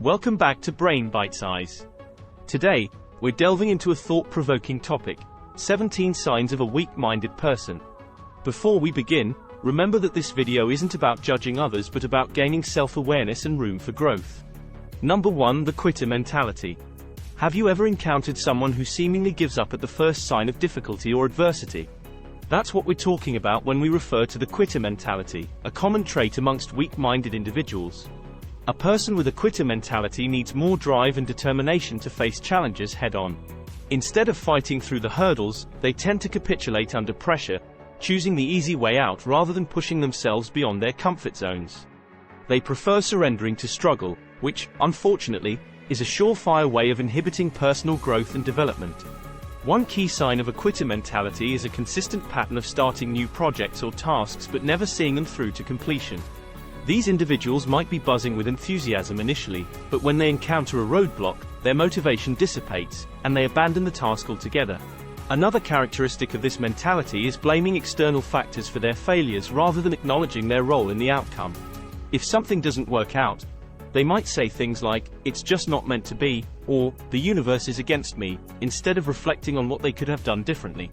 Welcome back to Brain Bite Size. Today, we're delving into a thought-provoking topic: 17 signs of a weak-minded person. Before we begin, remember that this video isn't about judging others but about gaining self-awareness and room for growth. Number 1. The quitter mentality. Have you ever encountered someone who seemingly gives up at the first sign of difficulty or adversity? That's what we're talking about when we refer to the quitter mentality, a common trait amongst weak-minded individuals. A person with a quitter mentality needs more drive and determination to face challenges head-on. Instead of fighting through the hurdles, they tend to capitulate under pressure, choosing the easy way out rather than pushing themselves beyond their comfort zones. They prefer surrendering to struggle, which, unfortunately, is a surefire way of inhibiting personal growth and development. One key sign of a quitter mentality is a consistent pattern of starting new projects or tasks but never seeing them through to completion. These individuals might be buzzing with enthusiasm initially, but when they encounter a roadblock, their motivation dissipates, and they abandon the task altogether. Another characteristic of this mentality is blaming external factors for their failures rather than acknowledging their role in the outcome. If something doesn't work out, they might say things like, "It's just not meant to be," or "The universe is against me," instead of reflecting on what they could have done differently.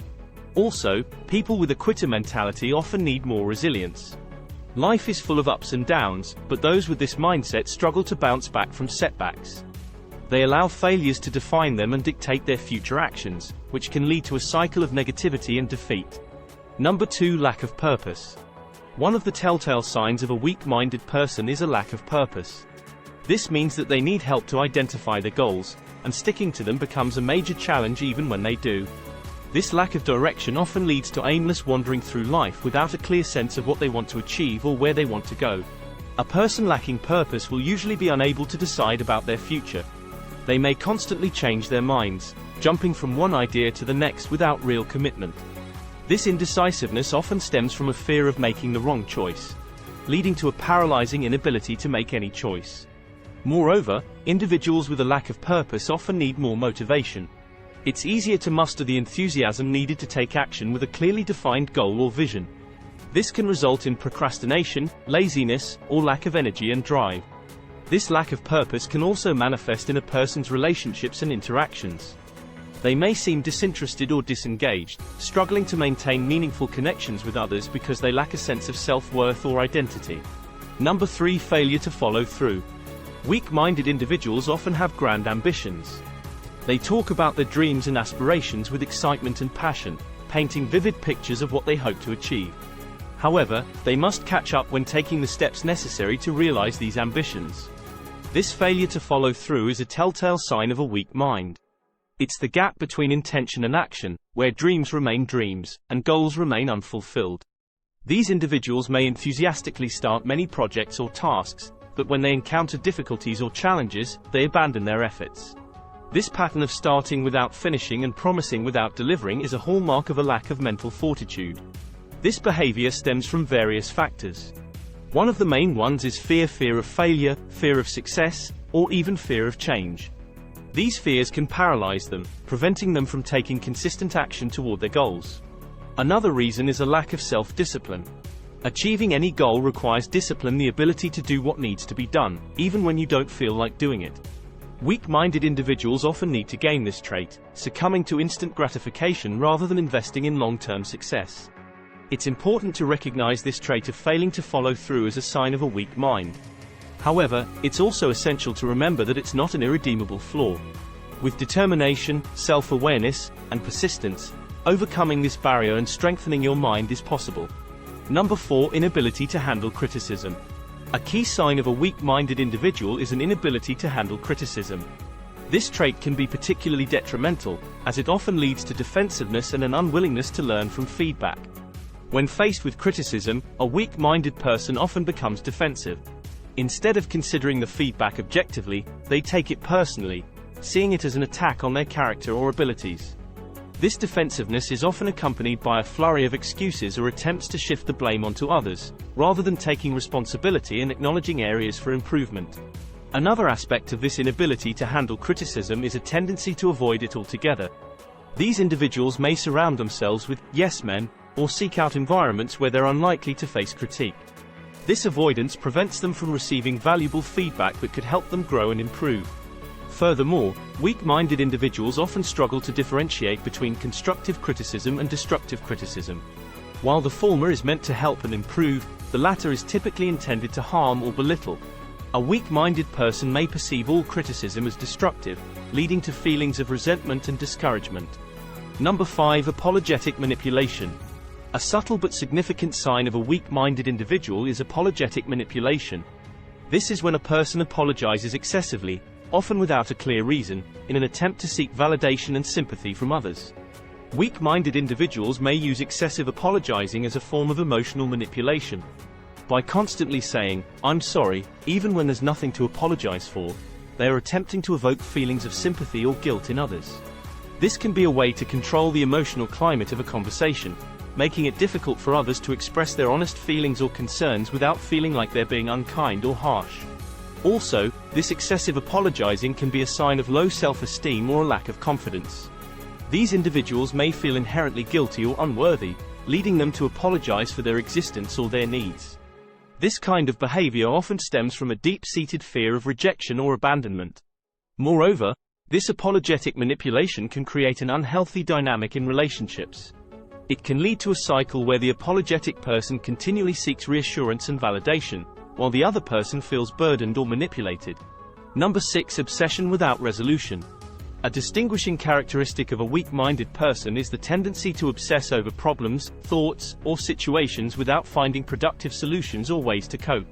Also, people with a quitter mentality often need more resilience. Life is full of ups and downs, but those with this mindset struggle to bounce back from setbacks. They allow failures to define them and dictate their future actions, which can lead to a cycle of negativity and defeat. Number 2. Lack of purpose. One of the telltale signs of a weak-minded person is a lack of purpose. This means that they need help to identify their goals, and sticking to them becomes a major challenge even when they do. This lack of direction often leads to aimless wandering through life without a clear sense of what they want to achieve or where they want to go. A person lacking purpose will usually be unable to decide about their future. They may constantly change their minds, jumping from one idea to the next without real commitment. This indecisiveness often stems from a fear of making the wrong choice, leading to a paralyzing inability to make any choice. Moreover, individuals with a lack of purpose often need more motivation. It's easier to muster the enthusiasm needed to take action with a clearly defined goal or vision. This can result in procrastination, laziness, or lack of energy and drive. This lack of purpose can also manifest in a person's relationships and interactions. They may seem disinterested or disengaged, struggling to maintain meaningful connections with others because they lack a sense of self-worth or identity. Number 3. Failure to follow through. Weak-minded individuals often have grand ambitions. They talk about their dreams and aspirations with excitement and passion, painting vivid pictures of what they hope to achieve. However, they must catch up when taking the steps necessary to realize these ambitions. This failure to follow through is a telltale sign of a weak mind. It's the gap between intention and action, where dreams remain dreams, and goals remain unfulfilled. These individuals may enthusiastically start many projects or tasks, but when they encounter difficulties or challenges, they abandon their efforts. This pattern of starting without finishing and promising without delivering is a hallmark of a lack of mental fortitude. This behavior stems from various factors. One of the main ones is fear of failure, fear of success, or even fear of change. These fears can paralyze them, preventing them from taking consistent action toward their goals. Another reason is a lack of self-discipline. Achieving any goal requires discipline, the ability to do what needs to be done, even when you don't feel like doing it. Weak-minded individuals often need to gain this trait, succumbing to instant gratification rather than investing in long-term success. It's important to recognize this trait of failing to follow through as a sign of a weak mind. However, it's also essential to remember that it's not an irredeemable flaw. With determination, self-awareness, and persistence, overcoming this barrier and strengthening your mind is possible. Number 4. Inability to handle criticism. A key sign of a weak-minded individual is an inability to handle criticism. This trait can be particularly detrimental, as it often leads to defensiveness and an unwillingness to learn from feedback. When faced with criticism, a weak-minded person often becomes defensive. Instead of considering the feedback objectively, they take it personally, seeing it as an attack on their character or abilities. This defensiveness is often accompanied by a flurry of excuses or attempts to shift the blame onto others, rather than taking responsibility and acknowledging areas for improvement. Another aspect of this inability to handle criticism is a tendency to avoid it altogether. These individuals may surround themselves with yes men, or seek out environments where they're unlikely to face critique. This avoidance prevents them from receiving valuable feedback that could help them grow and improve. Furthermore, weak-minded individuals often struggle to differentiate between constructive criticism and destructive criticism. While the former is meant to help and improve, the latter is typically intended to harm or belittle. A weak-minded person may perceive all criticism as destructive, leading to feelings of resentment and discouragement. Number 5. Apologetic manipulation. A subtle but significant sign of a weak-minded individual is apologetic manipulation. This is when a person apologizes excessively, often without a clear reason, in an attempt to seek validation and sympathy from others. Weak-minded individuals may use excessive apologizing as a form of emotional manipulation. By constantly saying, "I'm sorry," even when there's nothing to apologize for, they are attempting to evoke feelings of sympathy or guilt in others. This can be a way to control the emotional climate of a conversation, making it difficult for others to express their honest feelings or concerns without feeling like they're being unkind or harsh. Also, this excessive apologizing can be a sign of low self-esteem or a lack of confidence. These individuals may feel inherently guilty or unworthy, leading them to apologize for their existence or their needs. This kind of behavior often stems from a deep-seated fear of rejection or abandonment. Moreover, this apologetic manipulation can create an unhealthy dynamic in relationships. It can lead to a cycle where the apologetic person continually seeks reassurance and validation, while the other person feels burdened or manipulated. Number 6. Obsession without resolution. A distinguishing characteristic of a weak-minded person is the tendency to obsess over problems, thoughts, or situations without finding productive solutions or ways to cope.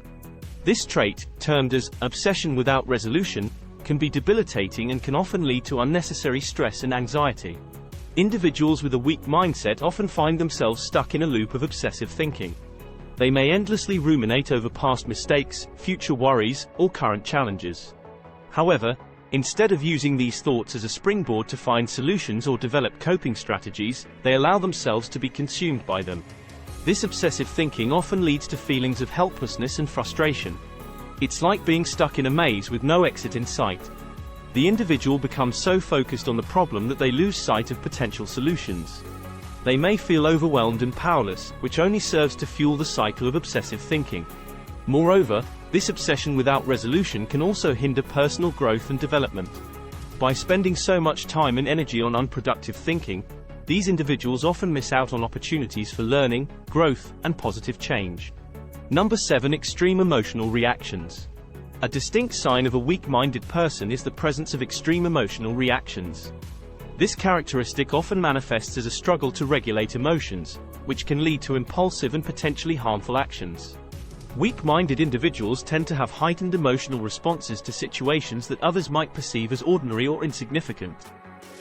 This trait, termed as obsession without resolution, can be debilitating and can often lead to unnecessary stress and anxiety. Individuals with a weak mindset often find themselves stuck in a loop of obsessive thinking. They may endlessly ruminate over past mistakes, future worries, or current challenges. However, instead of using these thoughts as a springboard to find solutions or develop coping strategies, they allow themselves to be consumed by them. This obsessive thinking often leads to feelings of helplessness and frustration. It's like being stuck in a maze with no exit in sight. The individual becomes so focused on the problem that they lose sight of potential solutions. They may feel overwhelmed and powerless, which only serves to fuel the cycle of obsessive thinking. Moreover, this obsession without resolution can also hinder personal growth and development. By spending so much time and energy on unproductive thinking, these individuals often miss out on opportunities for learning, growth, and positive change. Number 7. Extreme emotional reactions. A distinct sign of a weak-minded person is the presence of extreme emotional reactions. This characteristic often manifests as a struggle to regulate emotions, which can lead to impulsive and potentially harmful actions. Weak-minded individuals tend to have heightened emotional responses to situations that others might perceive as ordinary or insignificant.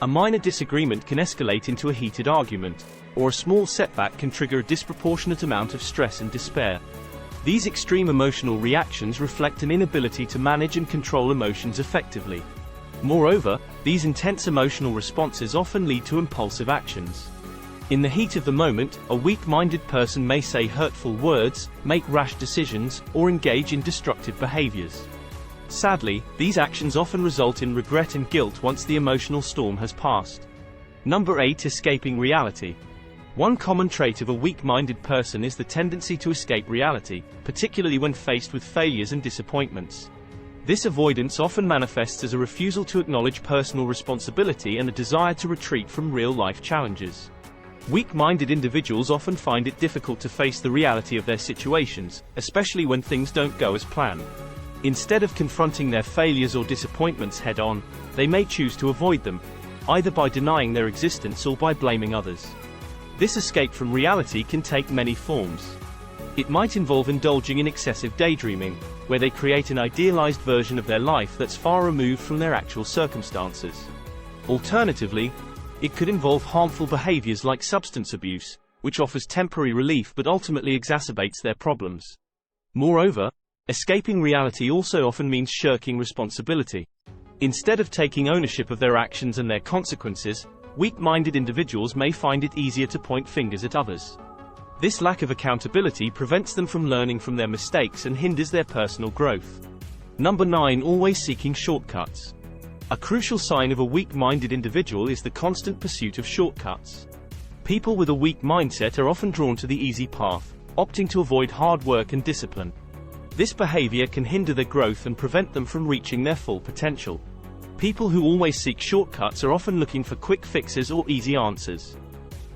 A minor disagreement can escalate into a heated argument, or a small setback can trigger a disproportionate amount of stress and despair. These extreme emotional reactions reflect an inability to manage and control emotions effectively. Moreover, these intense emotional responses often lead to impulsive actions. In the heat of the moment, a weak-minded person may say hurtful words, make rash decisions, or engage in destructive behaviors. Sadly, these actions often result in regret and guilt once the emotional storm has passed. Number 8. Escaping reality. One common trait of a weak-minded person is the tendency to escape reality, particularly when faced with failures and disappointments. This avoidance often manifests as a refusal to acknowledge personal responsibility and a desire to retreat from real-life challenges. Weak-minded individuals often find it difficult to face the reality of their situations, especially when things don't go as planned. Instead of confronting their failures or disappointments head-on, they may choose to avoid them, either by denying their existence or by blaming others. This escape from reality can take many forms. It might involve indulging in excessive daydreaming, where they create an idealized version of their life that's far removed from their actual circumstances. Alternatively, it could involve harmful behaviors like substance abuse, which offers temporary relief but ultimately exacerbates their problems. Moreover, escaping reality also often means shirking responsibility. Instead of taking ownership of their actions and their consequences, weak-minded individuals may find it easier to point fingers at others. This lack of accountability prevents them from learning from their mistakes and hinders their personal growth. Number 9. Always seeking shortcuts. A crucial sign of a weak-minded individual is the constant pursuit of shortcuts. People with a weak mindset are often drawn to the easy path, opting to avoid hard work and discipline. This behavior can hinder their growth and prevent them from reaching their full potential. People who always seek shortcuts are often looking for quick fixes or easy answers.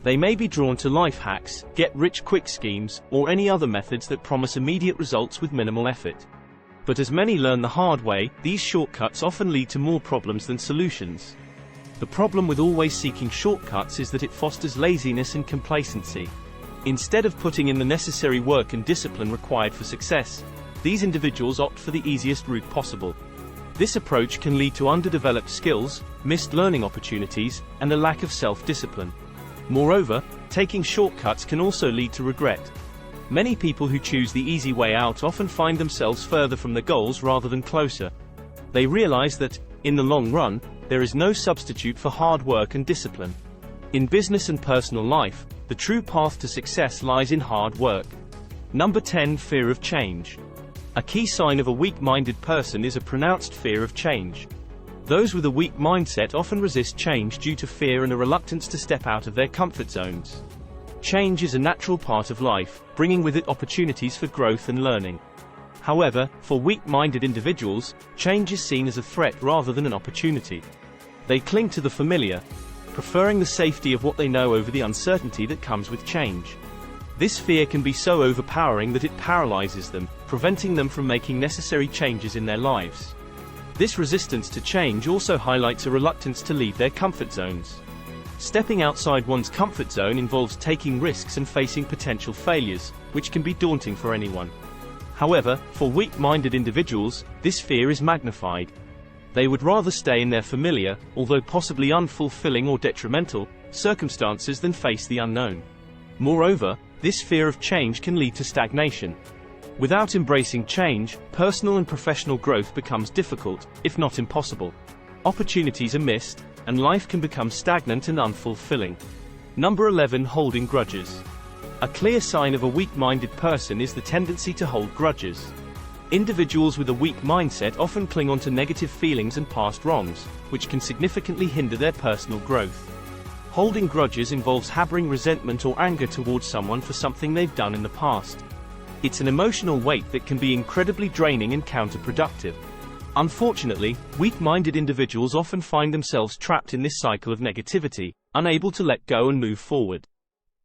They may be drawn to life hacks, get-rich-quick schemes, or any other methods that promise immediate results with minimal effort. But as many learn the hard way, these shortcuts often lead to more problems than solutions. The problem with always seeking shortcuts is that it fosters laziness and complacency. Instead of putting in the necessary work and discipline required for success, these individuals opt for the easiest route possible. This approach can lead to underdeveloped skills, missed learning opportunities, and a lack of self-discipline. Moreover, taking shortcuts can also lead to regret. Many people who choose the easy way out often find themselves further from their goals rather than closer. They realize that, in the long run, there is no substitute for hard work and discipline. In business and personal life, the true path to success lies in hard work. Number 10. Fear of change. A key sign of a weak-minded person is a pronounced fear of change. Those with a weak mindset often resist change due to fear and a reluctance to step out of their comfort zones. Change is a natural part of life, bringing with it opportunities for growth and learning. However, for weak-minded individuals, change is seen as a threat rather than an opportunity. They cling to the familiar, preferring the safety of what they know over the uncertainty that comes with change. This fear can be so overpowering that it paralyzes them, preventing them from making necessary changes in their lives. This resistance to change also highlights a reluctance to leave their comfort zones. Stepping outside one's comfort zone involves taking risks and facing potential failures, which can be daunting for anyone. However, for weak-minded individuals, this fear is magnified. They would rather stay in their familiar, although possibly unfulfilling or detrimental, circumstances than face the unknown. Moreover, this fear of change can lead to stagnation. Without embracing change, personal and professional growth becomes difficult, if not impossible. Opportunities are missed, and life can become stagnant and unfulfilling. Number 11. Holding grudges. A clear sign of a weak-minded person is the tendency to hold grudges. Individuals with a weak mindset often cling on to negative feelings and past wrongs, which can significantly hinder their personal growth. Holding grudges involves harboring resentment or anger towards someone for something they've done in the past. It's an emotional weight that can be incredibly draining and counterproductive. Unfortunately, weak-minded individuals often find themselves trapped in this cycle of negativity, unable to let go and move forward.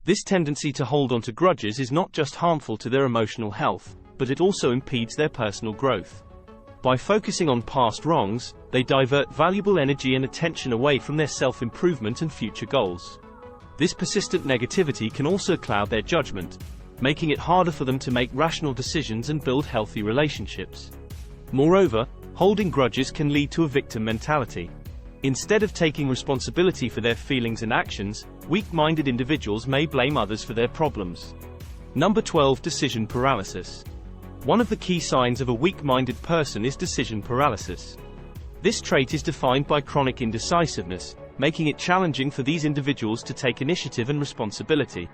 This tendency to hold on to grudges is not just harmful to their emotional health, but it also impedes their personal growth. By focusing on past wrongs, they divert valuable energy and attention away from their self-improvement and future goals. This persistent negativity can also cloud their judgment, making it harder for them to make rational decisions and build healthy relationships. Moreover, holding grudges can lead to a victim mentality. Instead of taking responsibility for their feelings and actions, weak-minded individuals may blame others for their problems. Number 12. Decision paralysis. One of the key signs of a weak-minded person is decision paralysis. This trait is defined by chronic indecisiveness, making it challenging for these individuals to take initiative and responsibility.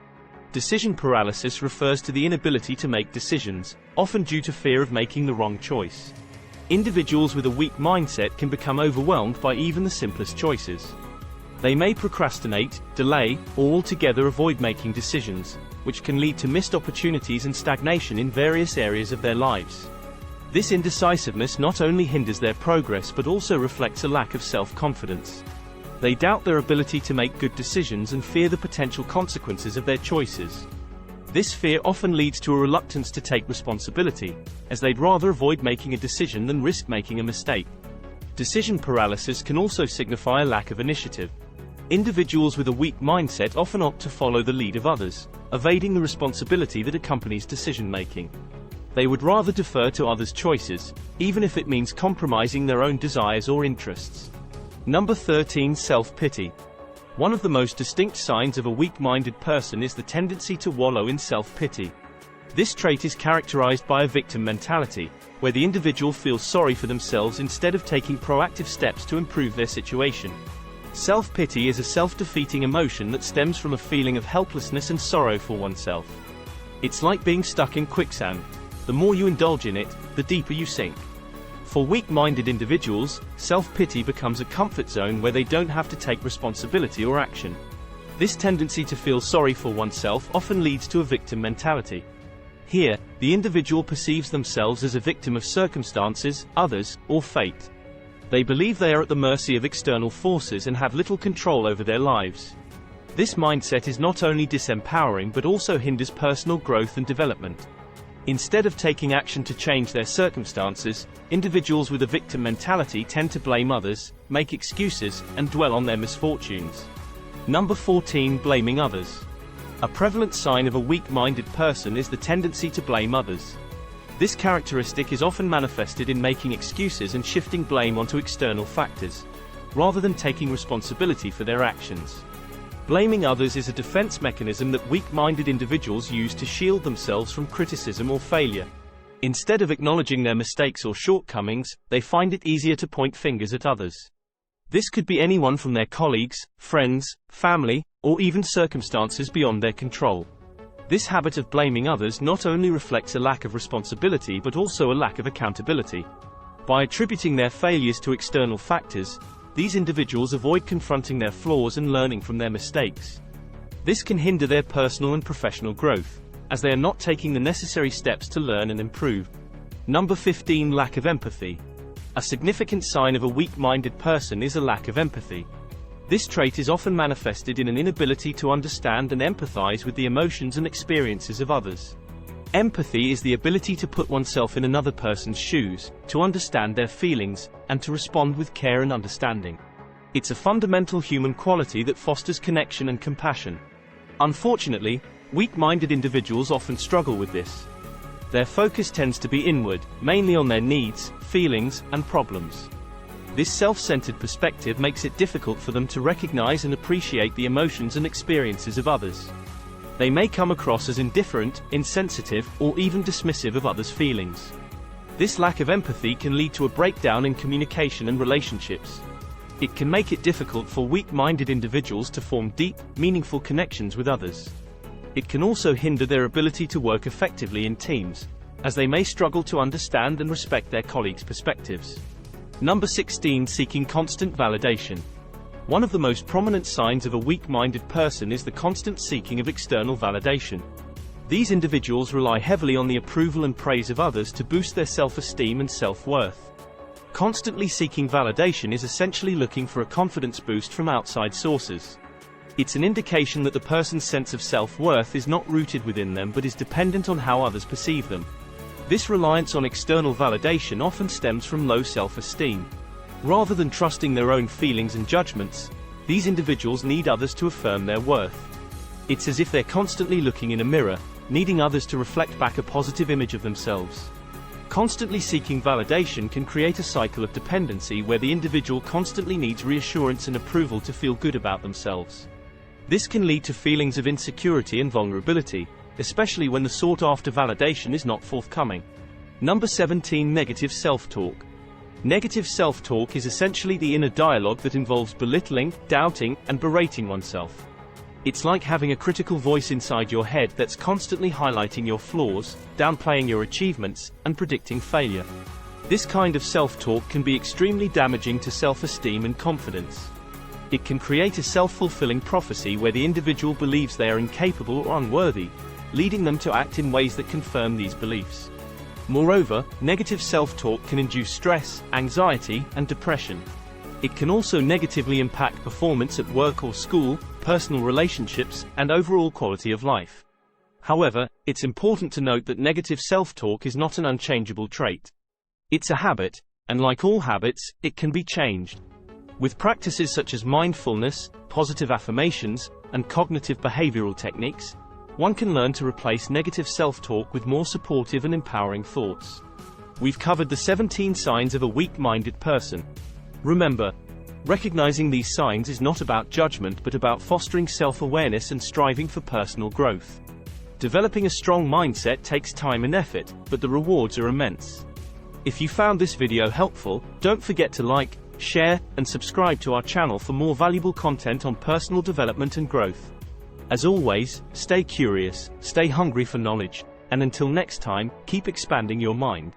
Decision paralysis refers to the inability to make decisions, often due to fear of making the wrong choice. Individuals with a weak mindset can become overwhelmed by even the simplest choices. They may procrastinate, delay, or altogether avoid making decisions, which can lead to missed opportunities and stagnation in various areas of their lives. This indecisiveness not only hinders their progress but also reflects a lack of self-confidence. They doubt their ability to make good decisions and fear the potential consequences of their choices. This fear often leads to a reluctance to take responsibility, as they'd rather avoid making a decision than risk making a mistake. Decision paralysis can also signify a lack of initiative. Individuals with a weak mindset often opt to follow the lead of others, evading the responsibility that accompanies decision-making. They would rather defer to others' choices, even if it means compromising their own desires or interests. Number 13. Self-pity. One of the most distinct signs of a weak-minded person is the tendency to wallow in self-pity. This trait is characterized by a victim mentality, where the individual feels sorry for themselves instead of taking proactive steps to improve their situation. Self-pity is a self-defeating emotion that stems from a feeling of helplessness and sorrow for oneself. It's like being stuck in quicksand. The more you indulge in it, the deeper you sink. For weak-minded individuals, self-pity becomes a comfort zone where they don't have to take responsibility or action. This tendency to feel sorry for oneself often leads to a victim mentality. Here, the individual perceives themselves as a victim of circumstances, others, or fate. They believe they are at the mercy of external forces and have little control over their lives. This mindset is not only disempowering but also hinders personal growth and development. Instead of taking action to change their circumstances, individuals with a victim mentality tend to blame others, make excuses, and dwell on their misfortunes. Number 14. Blaming others. A prevalent sign of a weak-minded person is the tendency to blame others. This characteristic is often manifested in making excuses and shifting blame onto external factors, rather than taking responsibility for their actions. Blaming others is a defense mechanism that weak-minded individuals use to shield themselves from criticism or failure. Instead of acknowledging their mistakes or shortcomings, they find it easier to point fingers at others. This could be anyone from their colleagues, friends, family, or even circumstances beyond their control. This habit of blaming others not only reflects a lack of responsibility but also a lack of accountability. By attributing their failures to external factors, these individuals avoid confronting their flaws and learning from their mistakes. This can hinder their personal and professional growth, as they are not taking the necessary steps to learn and improve. Number 15. Lack of empathy. A significant sign of a weak-minded person is a lack of empathy. This trait is often manifested in an inability to understand and empathize with the emotions and experiences of others. Empathy is the ability to put oneself in another person's shoes, to understand their feelings, and to respond with care and understanding. It's a fundamental human quality that fosters connection and compassion. Unfortunately, weak-minded individuals often struggle with this. Their focus tends to be inward, mainly on their needs, feelings, and problems. This self-centered perspective makes it difficult for them to recognize and appreciate the emotions and experiences of others. They may come across as indifferent, insensitive, or even dismissive of others' feelings. This lack of empathy can lead to a breakdown in communication and relationships. It can make it difficult for weak-minded individuals to form deep, meaningful connections with others. It can also hinder their ability to work effectively in teams, as they may struggle to understand and respect their colleagues' perspectives. Number 16. Seeking constant validation. One of the most prominent signs of a weak-minded person is the constant seeking of external validation. These individuals rely heavily on the approval and praise of others to boost their self-esteem and self-worth. Constantly seeking validation is essentially looking for a confidence boost from outside sources. It's an indication that the person's sense of self-worth is not rooted within them but is dependent on how others perceive them. This reliance on external validation often stems from low self-esteem. Rather than trusting their own feelings and judgments, these individuals need others to affirm their worth. It's as if they're constantly looking in a mirror, needing others to reflect back a positive image of themselves. Constantly seeking validation can create a cycle of dependency where the individual constantly needs reassurance and approval to feel good about themselves. This can lead to feelings of insecurity and vulnerability, especially when the sought-after validation is not forthcoming. Number 17. Negative self-talk. Negative self-talk is essentially the inner dialogue that involves belittling, doubting, and berating oneself. It's like having a critical voice inside your head that's constantly highlighting your flaws, downplaying your achievements, and predicting failure. This kind of self-talk can be extremely damaging to self-esteem and confidence. It can create a self-fulfilling prophecy where the individual believes they are incapable or unworthy, leading them to act in ways that confirm these beliefs. Moreover, negative self-talk can induce stress, anxiety, and depression. It can also negatively impact performance at work or school, personal relationships, and overall quality of life. However, it's important to note that negative self-talk is not an unchangeable trait. It's a habit, and like all habits, it can be changed. With practices such as mindfulness, positive affirmations, and cognitive behavioral techniques, one can learn to replace negative self-talk with more supportive and empowering thoughts. We've covered the 17 signs of a weak-minded person. Remember, recognizing these signs is not about judgment but about fostering self-awareness and striving for personal growth. Developing a strong mindset takes time and effort, but the rewards are immense. If you found this video helpful, don't forget to like, share, and subscribe to our channel for more valuable content on personal development and growth. As always, stay curious, stay hungry for knowledge, and until next time, keep expanding your mind.